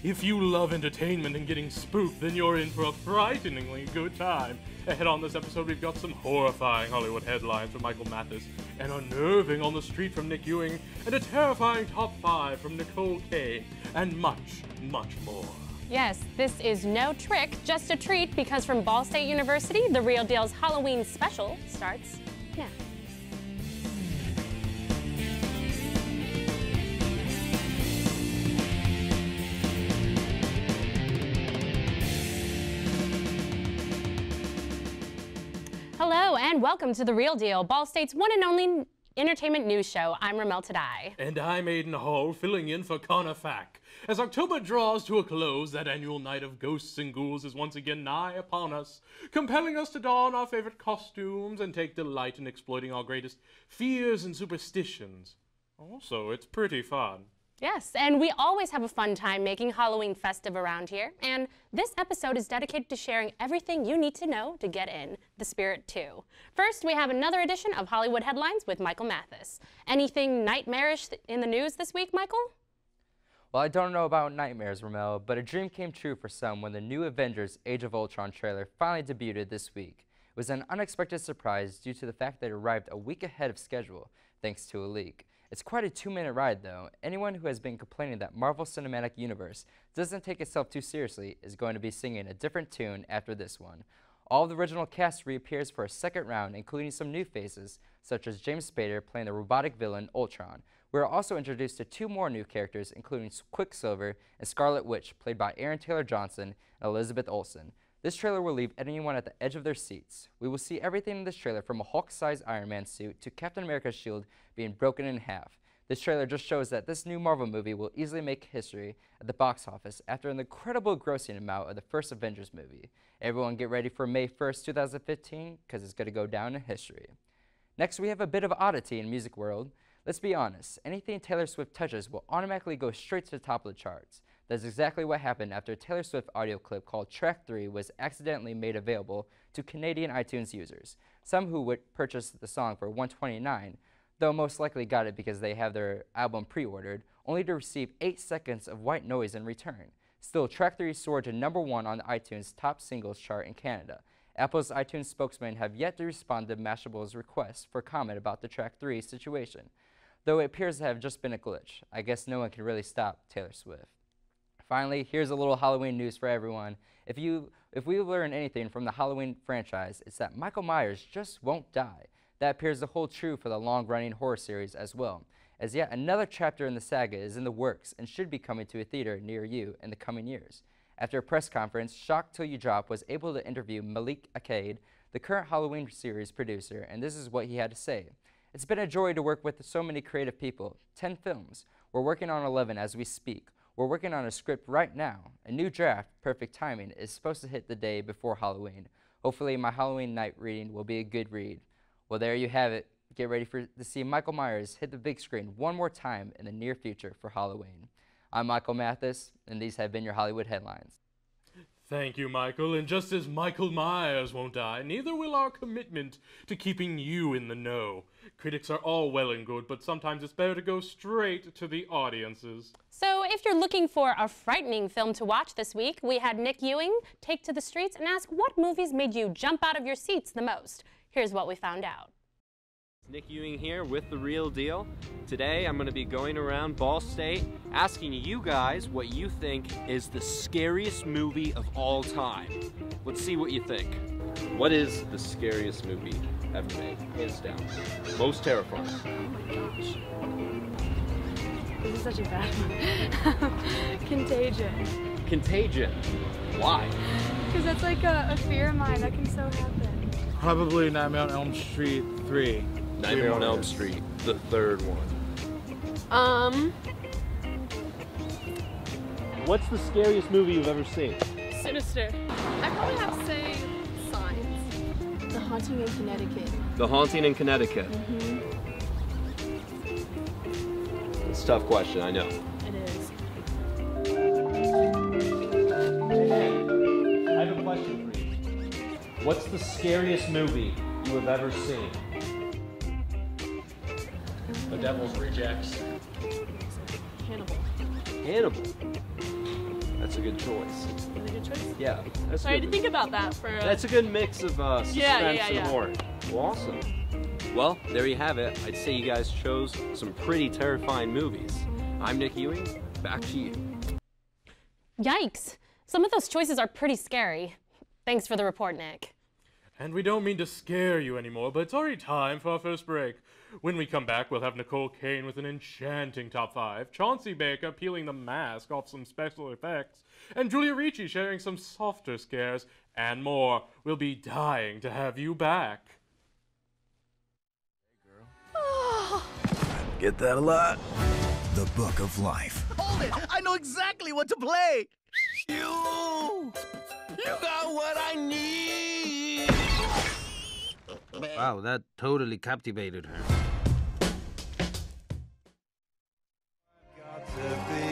If you love entertainment and getting spooked, then you're in for a frighteningly good time. Ahead on this episode, we've got some horrifying Hollywood headlines from Michael Mathis, an unnerving on the street from Nick Ewing, and a terrifying top 5 from Nicole Koehn, and much, much more. Yes, this is no trick, just a treat, because from Ball State University, The Real Deal's Halloween special starts now. Hello and welcome to The Real Deal, Ball State's one and only entertainment news show. I'm Ramel Tadai. And I'm Aiden Hall, filling in for Connor Fack. As October draws to a close, that annual night of ghosts and ghouls is once again nigh upon us, compelling us to don our favorite costumes and take delight in exploiting our greatest fears and superstitions. Also, it's pretty fun. Yes, and we always have a fun time making Halloween festive around here, and this episode is dedicated to sharing everything you need to know to get in the spirit too. First, we have another edition of Hollywood Headlines with Michael Mathis. Anything nightmarish in the news this week, Michael? Well, I don't know about nightmares, Ramel, but a dream came true for some when the new Avengers Age of Ultron trailer finally debuted this week. It was an unexpected surprise due to the fact that it arrived a week ahead of schedule, thanks to a leak. It's quite a 2-minute ride, though. Anyone who has been complaining that Marvel Cinematic Universe doesn't take itself too seriously is going to be singing a different tune after this one. All of the original cast reappears for a second round, including some new faces, such as James Spader playing the robotic villain Ultron. We are also introduced to 2 more new characters, including Quicksilver and Scarlet Witch, played by Aaron Taylor Johnson and Elizabeth Olsen. This trailer will leave anyone at the edge of their seats. We will see everything in this trailer, from a Hulk-sized Iron Man suit to Captain America's shield being broken in half. This trailer just shows that this new Marvel movie will easily make history at the box office after an incredible grossing amount of the first Avengers movie. Everyone get ready for May 1st, 2015, because it's going to go down in history. Next, we have a bit of oddity in music world. Let's be honest, anything Taylor Swift touches will automatically go straight to the top of the charts. That's exactly what happened after a Taylor Swift audio clip called Track 3 was accidentally made available to Canadian iTunes users. Some who would purchase the song for $129, though most likely got it because they have their album pre-ordered, only to receive 8 seconds of white noise in return. Still, Track 3 soared to #1 on the iTunes top singles chart in Canada. Apple's iTunes spokesman have yet to respond to Mashable's request for comment about the Track 3 situation, though it appears to have just been a glitch. I guess no one can really stop Taylor Swift. Finally, here's a little Halloween news for everyone. If we learn anything from the Halloween franchise, it's that Michael Myers just won't die. That appears to hold true for the long-running horror series as well, as yet another chapter in the saga is in the works and should be coming to a theater near you in the coming years. After a press conference, Shock Till You Drop was able to interview Malik Akade, the current Halloween series producer, and this is what he had to say. It's been a joy to work with so many creative people. 10 films. We're working on 11 as we speak. We're working on a script right now. A new draft, perfect timing, is supposed to hit the day before Halloween. Hopefully my Halloween night reading will be a good read. Well, there you have it. Get ready to see Michael Myers hit the big screen one more time in the near future for Halloween. I'm Michael Mathis, and these have been your Hollywood Headlines. Thank you, Michael, and just as Michael Myers won't die, neither will our commitment to keeping you in the know. Critics are all well and good, but sometimes it's better to go straight to the audiences. So if you're looking for a frightening film to watch this week, we had Nick Ewing take to the streets and ask what movies made you jump out of your seats the most. Here's what we found out. Nick Ewing here with The Real Deal. Today I'm going to be going around Ball State asking you guys what you think is the scariest movie of all time. Let's see what you think. What is the scariest movie ever made? Hands down. Most terrifying. Oh my gosh. This is such a bad one. Contagion. Contagion. Why? Because that's like a fear of mine that can so happen. Probably Nightmare on Elm Street 3. Nightmare on Elm Street, the third one. What's the scariest movie you've ever seen? Sinister. I probably have to say Signs. The Haunting in Connecticut. The Haunting in Connecticut. Mm-hmm. It's a tough question, I know. It is. Hey, I have a question for you. What's the scariest movie you have ever seen? The Devil's Rejects. Hannibal. Hannibal. That's a good choice. Really good choice. Yeah, that's So I had good. to think about that for. That's a good mix of suspense yeah. and horror. Well, awesome. Well, there you have it. I'd say you guys chose some pretty terrifying movies. I'm Nick Ewing. Back to you. Yikes! Some of those choices are pretty scary. Thanks for the report, Nick. And we don't mean to scare you anymore, but it's already time for our first break. When we come back, we'll have Nicole Koehn with an enchanting top 5, Chauncey Baker peeling the mask off some special effects, and Julia Ricci sharing some softer scares, and more. We'll be dying to have you back. Get that a lot? The Book of Life. Hold it! I know exactly what to play! You got what I need! Wow, that totally captivated her. Got to be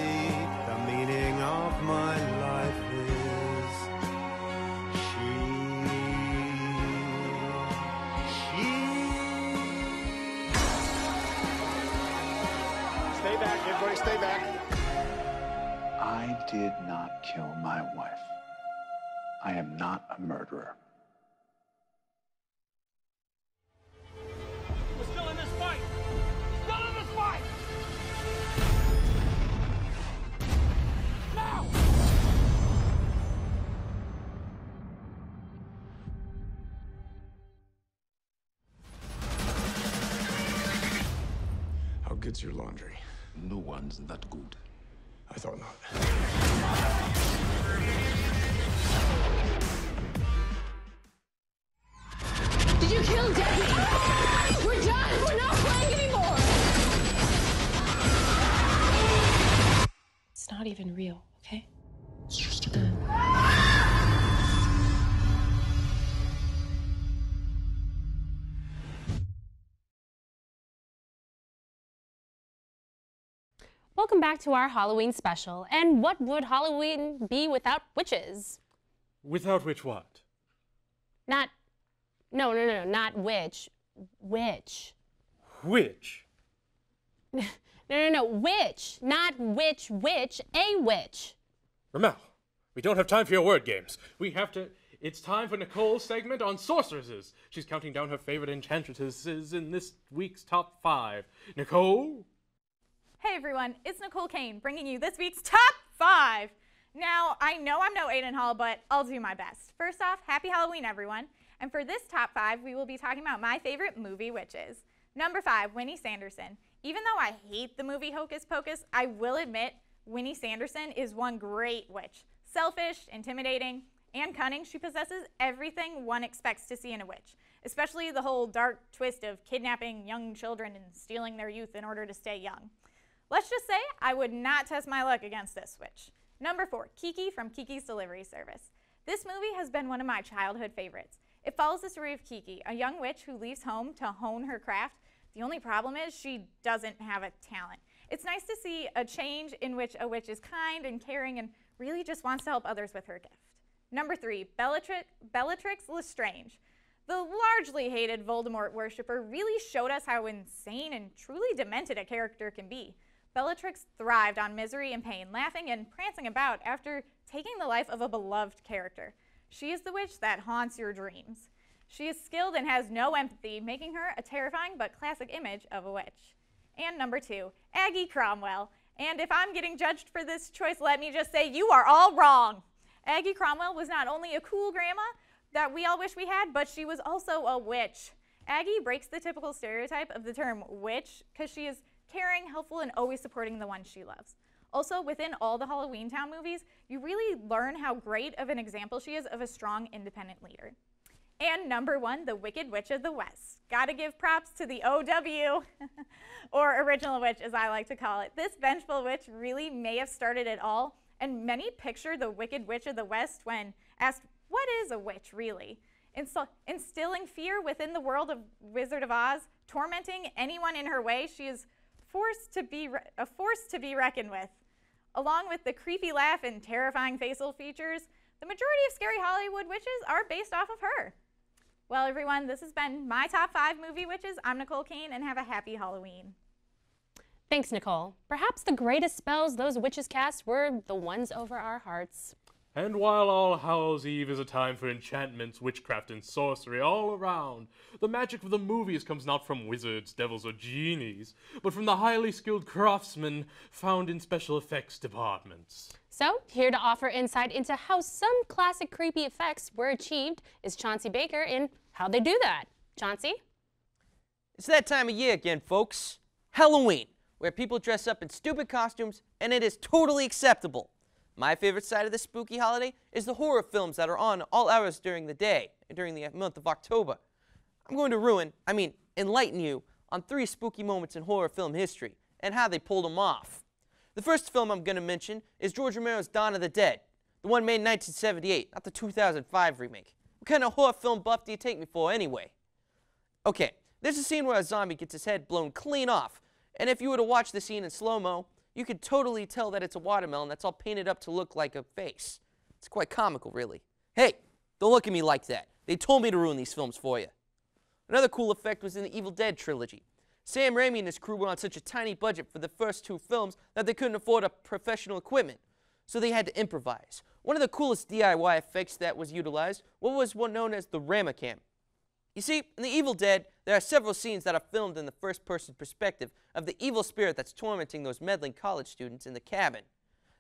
the meaning of my life is Stay back, everybody, stay back. I did not kill my wife. I am not a murderer. We're still in this fight. Still in this fight. Now. How good's your laundry? No one's that good. I thought not. Did you kill Debbie? We're done! We're not playing anymore! It's not even real, okay? It's just a game. Welcome back to our Halloween special. And what would Halloween be without witches? Without which what? No, not witch. Witch. Which? No, witch. Not witch, a witch. Ramel, we don't have time for your word games. It's time for Nicole's segment on sorceresses. She's counting down her favorite enchantresses in this week's top 5. Nicole? Hey everyone, it's Nicole Koehn bringing you this week's top 5. Now, I know I'm no Aiden Hall, but I'll do my best. First off, happy Halloween, everyone. And for this top 5, we will be talking about my favorite movie witches. Number 5, Winnie Sanderson. Even though I hate the movie Hocus Pocus, I will admit Winnie Sanderson is one great witch. Selfish, intimidating, and cunning, she possesses everything one expects to see in a witch, especially the whole dark twist of kidnapping young children and stealing their youth in order to stay young. Let's just say I would not test my luck against this witch. Number 4, Kiki from Kiki's Delivery Service. This movie has been one of my childhood favorites. It follows the story of Kiki, a young witch who leaves home to hone her craft. The only problem is she doesn't have a talent. It's nice to see a change in which a witch is kind and caring and really just wants to help others with her gift. Number 3, Bellatrix Lestrange. The largely hated Voldemort worshiper really showed us how insane and truly demented a character can be. Bellatrix thrived on misery and pain, laughing and prancing about after taking the life of a beloved character. She is the witch that haunts your dreams. She is skilled and has no empathy, making her a terrifying but classic image of a witch. And number 2, Aggie Cromwell. And if I'm getting judged for this choice, let me just say you are all wrong. Aggie Cromwell was not only a cool grandma that we all wish we had, but she was also a witch. Aggie breaks the typical stereotype of the term witch because she is caring, helpful, and always supporting the ones she loves. Also, within all the Halloween Town movies, you really learn how great of an example she is of a strong, independent leader. And number 1, the Wicked Witch of the West. Gotta give props to the OW, or original witch as I like to call it. This vengeful witch really may have started it all, and many picture the Wicked Witch of the West when asked, what is a witch really? Instilling fear within the world of Wizard of Oz, tormenting anyone in her way, she is a force to be reckoned with. Along with the creepy laugh and terrifying facial features, the majority of scary Hollywood witches are based off of her. Well, everyone, this has been my top 5 movie witches. I'm Nicole Koehn, and have a happy Halloween. Thanks, Nicole. Perhaps the greatest spells those witches cast were the ones over our hearts. And while All Hallows Eve is a time for enchantments, witchcraft, and sorcery all around, the magic of the movies comes not from wizards, devils, or genies, but from the highly skilled craftsmen found in special effects departments. So, here to offer insight into how some classic creepy effects were achieved is Chauncey Baker in How'd They Do That? Chauncey? It's that time of year again, folks. Halloween, where people dress up in stupid costumes, and it is totally acceptable. My favorite side of this spooky holiday is the horror films that are on all hours during the day, during the month of October. I'm going to enlighten you on 3 spooky moments in horror film history and how they pulled them off. The first film I'm going to mention is George Romero's Dawn of the Dead, the one made in 1978, not the 2005 remake. What kind of horror film buff do you take me for anyway? Okay, there's a scene where a zombie gets his head blown clean off, and if you were to watch the scene in slow-mo, you could totally tell that it's a watermelon that's all painted up to look like a face. It's quite comical, really. Hey, don't look at me like that. They told me to ruin these films for you. Another cool effect was in the Evil Dead trilogy. Sam Raimi and his crew were on such a tiny budget for the first 2 films that they couldn't afford professional equipment, so they had to improvise. One of the coolest DIY effects that was utilized was one known as the Ramacam. You see, in The Evil Dead, there are several scenes that are filmed in the first-person perspective of the evil spirit that's tormenting those meddling college students in the cabin.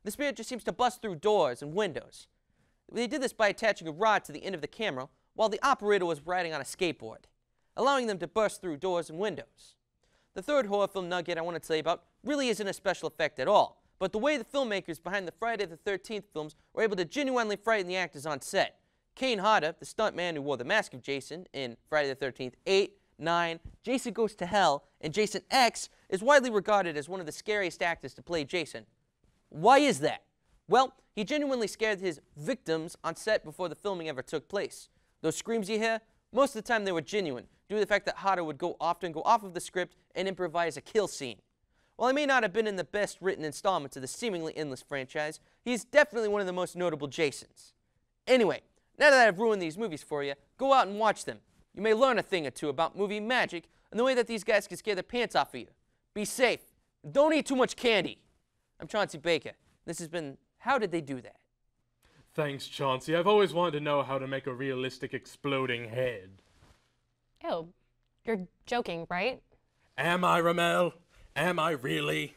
The spirit just seems to bust through doors and windows. They did this by attaching a rod to the end of the camera while the operator was riding on a skateboard, allowing them to burst through doors and windows. The third horror film nugget I want to tell you about really isn't a special effect at all, but the way the filmmakers behind the Friday the 13th films were able to genuinely frighten the actors on set. Kane Hodder, the stuntman who wore the mask of Jason in Friday the 13th, 8, 9, Jason Goes to Hell, and Jason X, is widely regarded as one of the scariest actors to play Jason. Why is that? Well, he genuinely scared his victims on set before the filming ever took place. Those screams you hear, most of the time they were genuine, due to the fact that Hodder would often go off of the script and improvise a kill scene. While he may not have been in the best written installments of the seemingly endless franchise, he's definitely one of the most notable Jasons. Anyway, now that I've ruined these movies for you, go out and watch them. You may learn a thing or two about movie magic and the way that these guys can scare the pants off of you. Be safe. Don't eat too much candy. I'm Chauncey Baker. This has been How Did They Do That? Thanks, Chauncey. I've always wanted to know how to make a realistic exploding head. Ew, you're joking, right? Am I, Ramel? Am I really?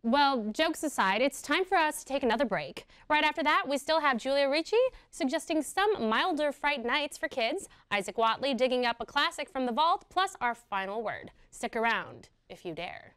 Well, jokes aside, it's time for us to take another break. Right after that, we still have Julia Ricci suggesting some milder Fright Nights for kids, Isaac Watley digging up a classic from the vault, plus our final word. Stick around, if you dare.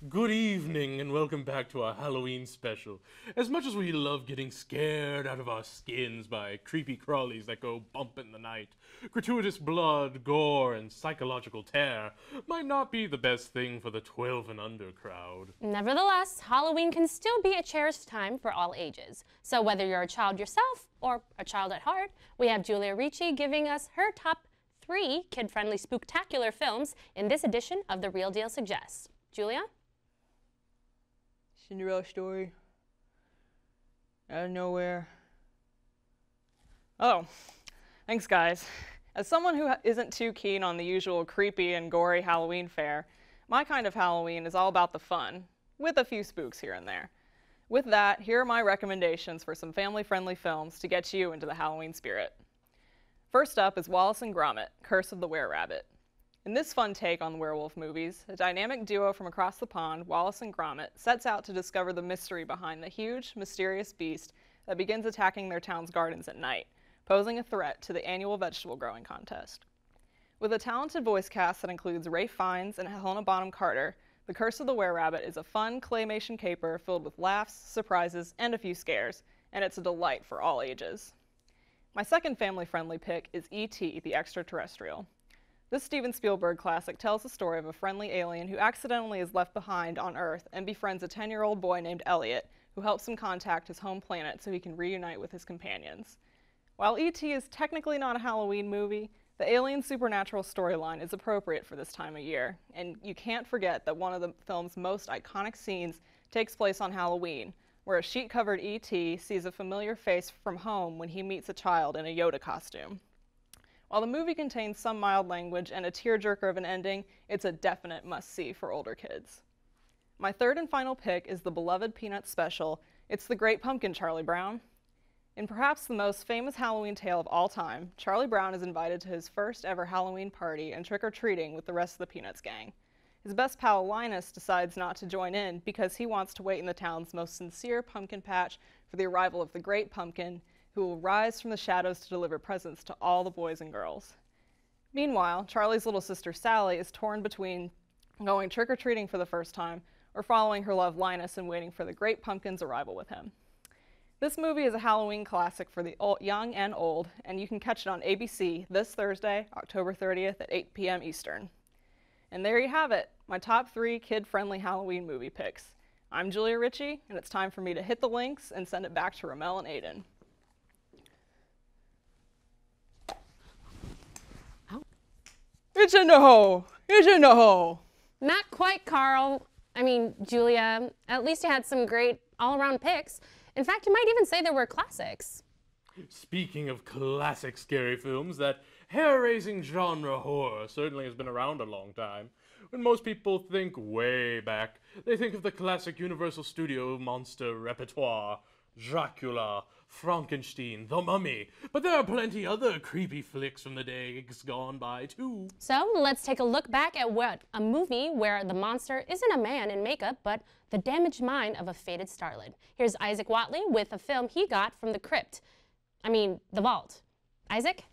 Good evening and welcome back to our Halloween special. As much as we love getting scared out of our skins by creepy crawlies that go bump in the night, gratuitous blood, gore, and psychological terror might not be the best thing for the 12 and under crowd. Nevertheless, Halloween can still be a cherished time for all ages. So whether you're a child yourself or a child at heart, we have Julia Ricci giving us her top 3 kid-friendly spooktacular films in this edition of The Real Deal Suggests. Julia? Cinderella story. Out of nowhere. Oh, thanks guys. As someone who isn't too keen on the usual creepy and gory Halloween fare, my kind of Halloween is all about the fun, with a few spooks here and there. With that, here are my recommendations for some family-friendly films to get you into the Halloween spirit. First up is Wallace and Gromit, Curse of the Were-Rabbit. In this fun take on the werewolf movies, a dynamic duo from across the pond, Wallace and Gromit, sets out to discover the mystery behind the huge, mysterious beast that begins attacking their town's gardens at night, posing a threat to the annual vegetable growing contest. With a talented voice cast that includes Ralph Fiennes and Helena Bonham Carter, The Curse of the Were-Rabbit is a fun claymation caper filled with laughs, surprises, and a few scares, and it's a delight for all ages. My second family-friendly pick is E.T. the Extra-Terrestrial. This Steven Spielberg classic tells the story of a friendly alien who accidentally is left behind on Earth and befriends a 10-year-old boy named Elliot, who helps him contact his home planet so he can reunite with his companions. While E.T. is technically not a Halloween movie, the alien supernatural storyline is appropriate for this time of year, and you can't forget that one of the film's most iconic scenes takes place on Halloween, where a sheet-covered E.T. sees a familiar face from home when he meets a child in a Yoda costume. While the movie contains some mild language and a tearjerker of an ending, it's a definite must-see for older kids. My third and final pick is the beloved Peanuts special, It's the Great Pumpkin, Charlie Brown. In perhaps the most famous Halloween tale of all time, Charlie Brown is invited to his first ever Halloween party and trick-or-treating with the rest of the Peanuts gang. His best pal Linus decides not to join in because he wants to wait in the town's most sincere pumpkin patch for the arrival of the Great Pumpkin, who will rise from the shadows to deliver presents to all the boys and girls. Meanwhile, Charlie's little sister Sally is torn between going trick-or-treating for the first time or following her love Linus and waiting for the Great Pumpkin's arrival with him. This movie is a Halloween classic for the young and old, and you can catch it on ABC this Thursday, October 30th at 8 p.m. Eastern. And there you have it, my top 3 kid-friendly Halloween movie picks. I'm Julia Ritchie, and it's time for me to hit the links and send it back to Ramel and Aiden. It's in the hole! It's in the hole! Not quite, Carl. I mean, Julia, at least you had some great all-around picks. In fact, you might even say there were classics. Speaking of classic scary films, that hair-raising genre horror certainly has been around a long time. When most people think way back, they think of the classic Universal Studio monster repertoire, Dracula, Frankenstein, The Mummy, but there are plenty other creepy flicks from the days gone by too. So let's take a look back at a movie where the monster isn't a man in makeup, but the damaged mind of a faded starlet. Here's Isaac Watley with a film he got from the the vault. Isaac?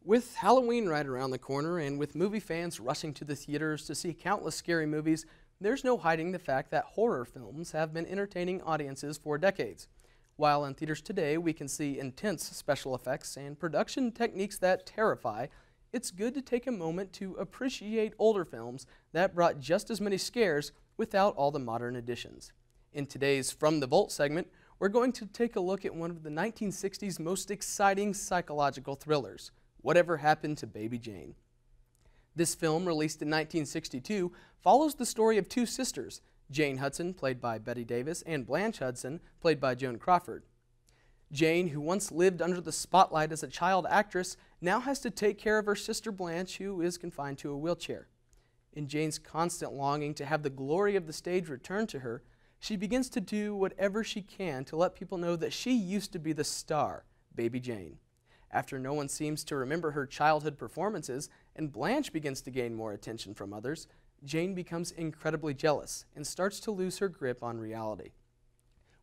With Halloween right around the corner and with movie fans rushing to the theaters to see countless scary movies, there's no hiding the fact that horror films have been entertaining audiences for decades. While in theaters today we can see intense special effects and production techniques that terrify, it's good to take a moment to appreciate older films that brought just as many scares without all the modern additions. In today's From the Vault segment, we're going to take a look at one of the 1960s most exciting psychological thrillers, Whatever Happened to Baby Jane. This film, released in 1962, follows the story of 2 sisters, Jane Hudson, played by Bette Davis, and Blanche Hudson, played by Joan Crawford. Jane, who once lived under the spotlight as a child actress, now has to take care of her sister Blanche, who is confined to a wheelchair. In Jane's constant longing to have the glory of the stage return to her, she begins to do whatever she can to let people know that she used to be the star, Baby Jane. After no one seems to remember her childhood performances and Blanche begins to gain more attention from others, Jane becomes incredibly jealous and starts to lose her grip on reality.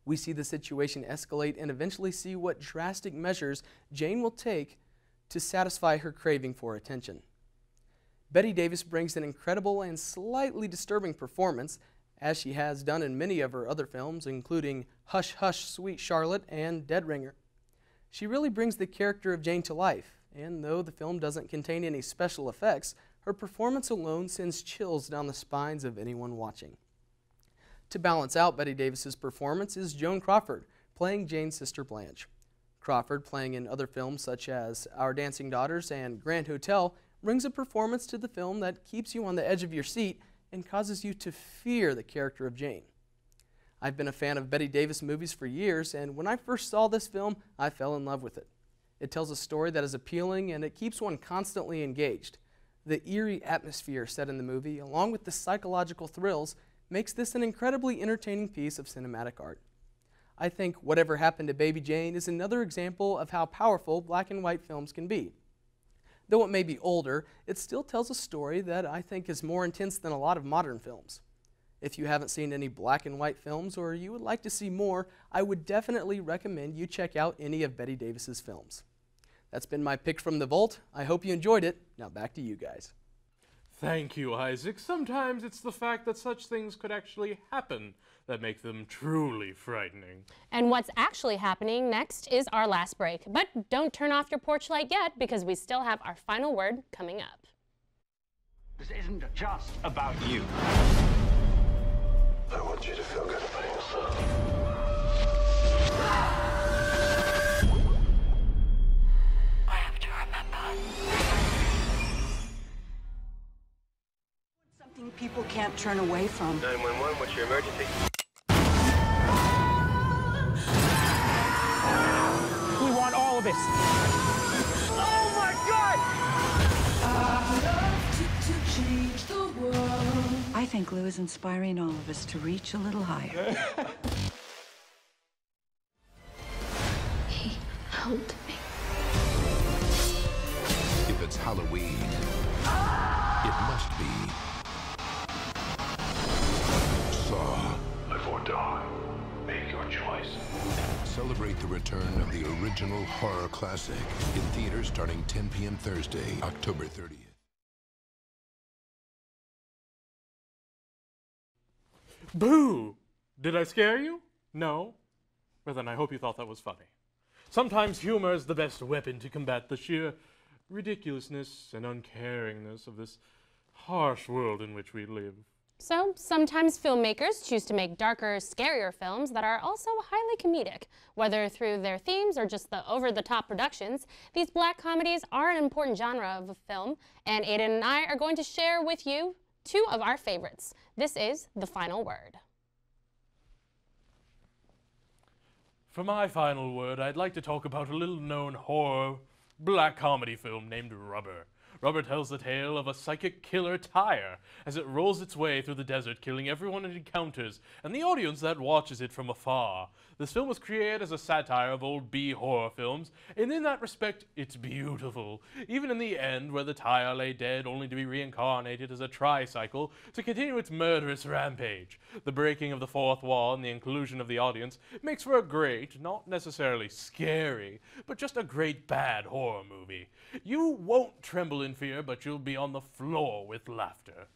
We see the situation escalate and eventually see what drastic measures Jane will take to satisfy her craving for attention. Bette Davis brings an incredible and slightly disturbing performance, as she has done in many of her other films, including Hush Hush Sweet Charlotte and Dead Ringer. She really brings the character of Jane to life, and though the film doesn't contain any special effects, her performance alone sends chills down the spines of anyone watching. To balance out Bette Davis's performance is Joan Crawford, playing Jane's sister Blanche. Crawford, playing in other films such as Our Dancing Daughters and Grand Hotel, brings a performance to the film that keeps you on the edge of your seat and causes you to fear the character of Jane. I've been a fan of Bette Davis movies for years, and when I first saw this film, I fell in love with it. It tells a story that is appealing, and it keeps one constantly engaged. The eerie atmosphere set in the movie, along with the psychological thrills, makes this an incredibly entertaining piece of cinematic art. I think Whatever Happened to Baby Jane is another example of how powerful black and white films can be. Though it may be older, it still tells a story that I think is more intense than a lot of modern films. If you haven't seen any black and white films or you would like to see more, I would definitely recommend you check out any of Bette Davis's films. That's been my pick from the vault. I hope you enjoyed it. Now back to you guys. Thank you, Isaac. Sometimes it's the fact that such things could actually happen that make them truly frightening. And what's actually happening next is our last break. But don't turn off your porch light yet, because we still have our final word coming up. This isn't just about you. I want you to feel good about yourself. I have to remember. Something people can't turn away from. 911, what's your emergency? We want all of this. the world. I think Lou is inspiring all of us to reach a little higher. He helped me. If it's Halloween, it must be Saw. Live or die. Make your choice. Celebrate the return of the original horror classic in theaters starting 10 p.m. Thursday, October 30th. Boo! Did I scare you? No? Well, then I hope you thought that was funny. Sometimes humor is the best weapon to combat the sheer ridiculousness and uncaringness of this harsh world in which we live. So, sometimes filmmakers choose to make darker, scarier films that are also highly comedic. Whether through their themes or just the over-the-top productions, these black comedies are an important genre of a film, and Aiden and I are going to share with you two of our favorites. This is The Final Word. For my final word, I'd like to talk about a little-known horror black comedy film named Rubber. Rubber tells the tale of a psychic killer Tyre as it rolls its way through the desert, killing everyone it encounters and the audience that watches it from afar. This film was created as a satire of old B horror films, and in that respect, it's beautiful. Even in the end, where the Tyre lay dead only to be reincarnated as a tricycle to continue its murderous rampage. The breaking of the fourth wall and the inclusion of the audience makes for a great, not necessarily scary, but just a great bad horror movie. You won't tremble in fear, but you'll be on the floor with laughter.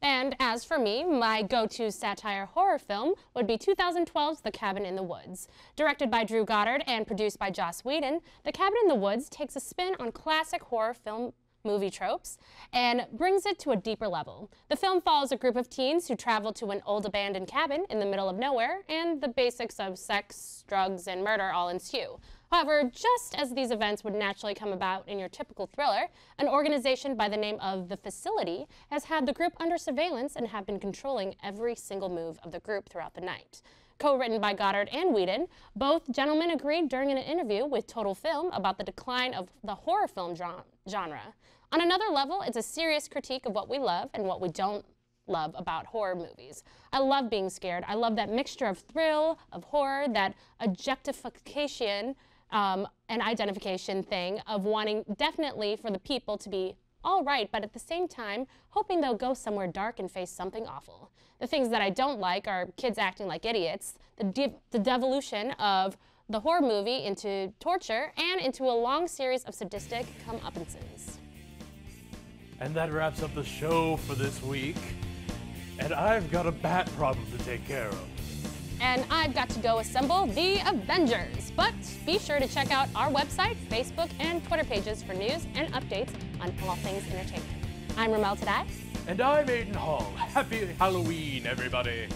And as for me, my go-to satire horror film would be 2012's The Cabin in the Woods. Directed by Drew Goddard and produced by Joss Whedon, The Cabin in the Woods takes a spin on classic horror film movie tropes and brings it to a deeper level. The film follows a group of teens who travel to an old abandoned cabin in the middle of nowhere, and the basics of sex, drugs, and murder all ensue. However, just as these events would naturally come about in your typical thriller, an organization by the name of The Facility has had the group under surveillance and have been controlling every single move of the group throughout the night. Co-written by Goddard and Whedon, both gentlemen agreed during an interview with Total Film about the decline of the horror film genre. On another level, it's a serious critique of what we love and what we don't love about horror movies. I love being scared. I love that mixture of thrill, of horror, that objectification and identification thing of wanting definitely for the people to be all right, but at the same time, hoping they'll go somewhere dark and face something awful. The things that I don't like are kids acting like idiots, the devolution of the horror movie into torture and into a long series of sadistic comeuppances. And that wraps up the show for this week. And I've got a bat problem to take care of. And I've got to go assemble the Avengers. But be sure to check out our website, Facebook, and Twitter pages for news and updates on all things entertainment. I'm Ramel Tadai. And I'm Aiden Hall. Happy Halloween, everybody.